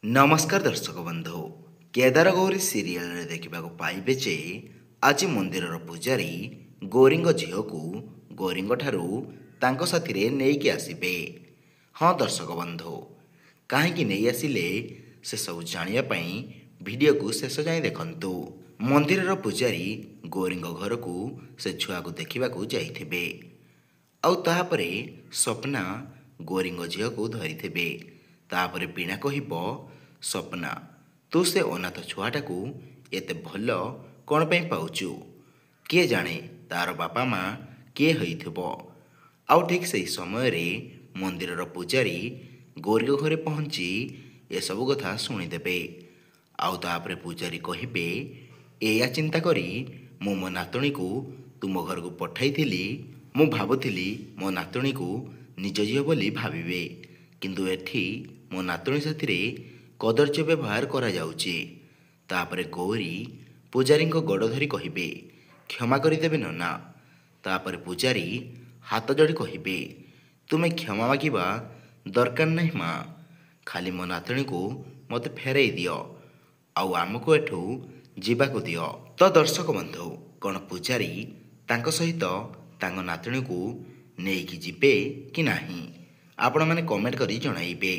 नमस्कार दर्शक बंधु केदार गौरी सीरियल देखा पाइबे जे आज मंदिर पूजारी गौरी झील को गौरी साथी नहीं आसबे। हाँ दर्शक बंधु कहीं नहीं आसिले से सब जानापी वीडियो को शेष जाए देखु। मंदिर पूजारी गौरी घर को से छुआ को देखा जाइए आउे स्वप्ना गौरी झील को धरी तापर बीणा कहब स्वप्ना तू से अनाथ छुआटा को एते भल कौन पे पाउचु किए जाने तार बापा माँ किए होइथिबो। आउ ठीक से समय रे मंदिर पूजारी गौरी घरे पहुँची एसबू कथा शुणिदेवे। आउ तापर पूजारी कहिबे एया चिंता करी मु मो नातुणी को तुम घर को पठाई मु भाबुथिली मो नातुणी को निज झील बोली भाविबे किंतु एठी मो नातुणी साथी कदर्य व्यवहार करा जाउची। तापरे गौरी पूजारी गोड़ धरी कहिबे क्षमा करदेवे नना। तापरे पूजारी हाथ जोड़ी कहिबे तुमे क्षमा मागिबा दरकार नहीं माँ खाली मो नातुणी को मते फेरई दियो आउ आमको एठू जीवाको दियो। तो दर्शक बंधु कौन पूजारी तांको सहित तांको नातुणी को नेइकी जिबे कि नाही आपण माने कमेंट करी जणाइबे।